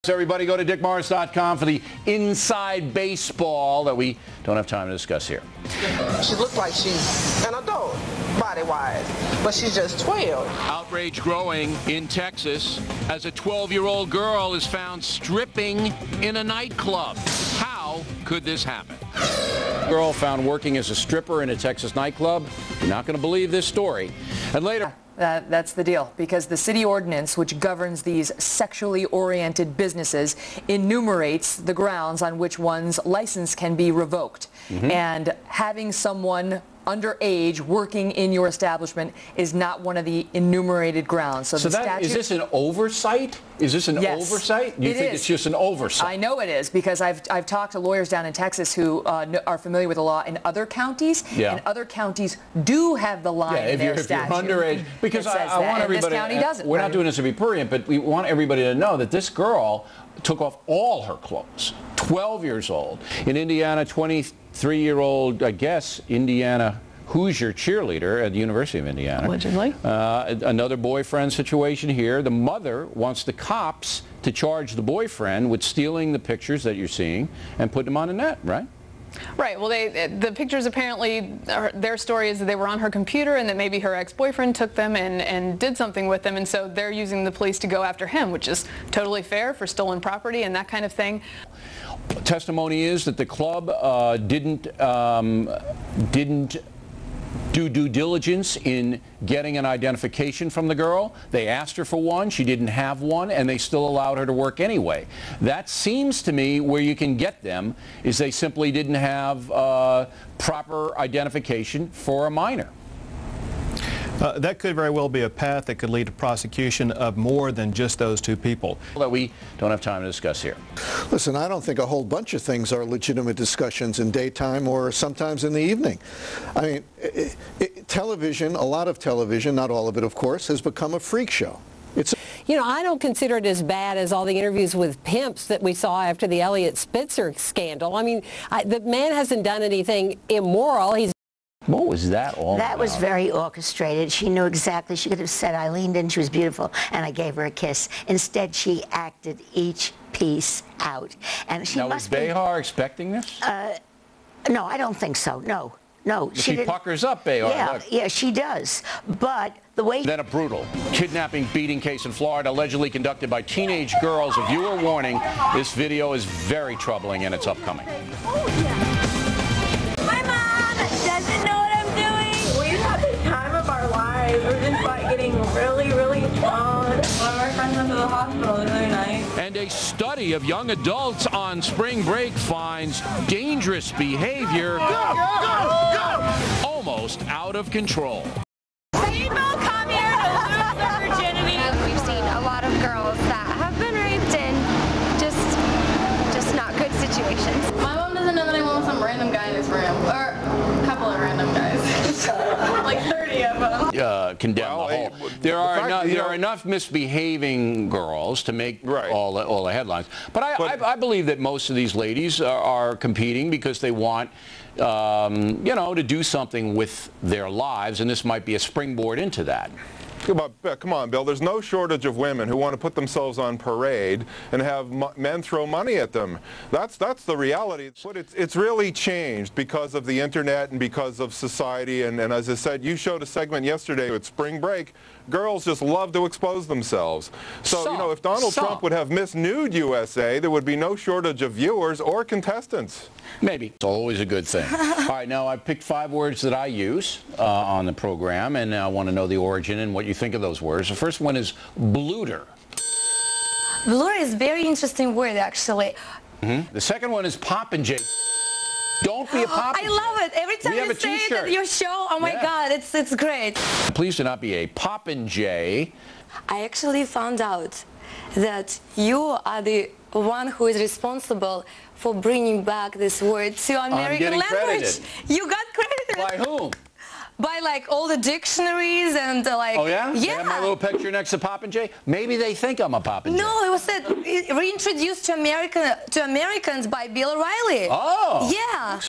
Everybody go to dickmorris.com for the inside baseball that we don't have time to discuss here. She looks like she's an adult, body-wise, but she's just 12. Outrage growing in Texas as a 12-year-old girl is found stripping in a nightclub. How could this happen? Girl found working as a stripper in a Texas nightclub. You're not going to believe this story. And later... That's the deal, because the city ordinance, which governs these sexually oriented businesses, enumerates the grounds on which one's license can be revoked. And having someone underage working in your establishment is not one of the enumerated grounds. So is this an oversight? Is this an oversight? You think it's just an oversight? I know it is, because I've talked to lawyers down in Texas who are familiar with the law in other counties, and other counties do have the line in their statute. If you're underage, because I want everybody, this county doesn't. We're not doing this to be prurient, but we want everybody to know that this girl took off all her clothes, 12 years old. In Indiana, 23-year-old, I guess, Indiana Hoosier cheerleader at the University of Indiana. Allegedly. Another boyfriend situation here. The mother wants the cops to charge the boyfriend with stealing the pictures that you're seeing and put them on the net, right? Right. Well, the pictures apparently, their story is that they were on her computer and that maybe her ex-boyfriend took them and did something with them, and so they're using the police to go after him, which is totally fair for stolen property and that kind of thing. Testimony is that the club didn't do due diligence in getting an identification from the girl. They asked her for one. She didn't have one, and they still allowed her to work anyway. That seems to me where you can get them is they simply didn't have proper identification for a minor. That could very well be a path that could lead to prosecution of more than just those two people. That we don't have time to discuss here. Listen, I don't think a whole bunch of things are legitimate discussions in daytime or sometimes in the evening. I mean, television, a lot of television, not all of it, of course, has become a freak show. You know, I don't consider it as bad as all the interviews with pimps that we saw after the Elliot Spitzer scandal. I mean, the man hasn't done anything immoral. What was that all about? That was very orchestrated. She knew exactly. She could have said, I leaned in, she was beautiful, and I gave her a kiss. Instead, she acted each piece out. And she now, was Behar expecting this? No, I don't think so. No. No. She puckers up, Behar. Yeah, yeah, she does. But the way... Then a brutal kidnapping, beating case in Florida, allegedly conducted by teenage girls. A viewer warning, this video is very troubling and it's upcoming. My mom doesn't know what I'm doing. We've had the time of our lives. We're just like getting really, really strong. One of our friends went to the hospital the other night. And a study of young adults on spring break finds dangerous behavior almost out of control. People come here to lose their virginity. We've seen a lot of girls that have been raped in just not good situations. My mom doesn't know that I want some random guy in this room, or a couple of random guys, like 30 of them. Condemn the whole. There are enough misbehaving girls to make all the headlines. But I believe that most of these ladies are competing because they want, you know, to do something with their lives, and this might be a springboard into that. Come on, Bill. There's no shortage of women who want to put themselves on parade and have men throw money at them. That's the reality. But it's really changed because of the internet and because of society. And as I said, you showed a segment yesterday with spring break. Girls just love to expose themselves. So you know, if Donald Trump would have Miss Nude USA, there would be no shortage of viewers or contestants. Maybe. It's always a good thing. All right, now I picked 5 words that I use on the program, and I want to know the origin and what you think of those words. The first one is blooter. Blooter is a very interesting word, actually. The second one is popinjay. Don't be a popinjay. I love it. Every time you say it at your show, oh my God, it's great. Please do not be a popinjay. I actually found out that you are the one who is responsible for bringing back this word to American language. Credited. You got credited. By whom? By like all the dictionaries and like. Oh yeah? Yeah. They have my little picture next to Popinjay. Maybe they think I'm a Popinjay. No, it was reintroduced to Americans by Bill O'Reilly. Oh. Yeah.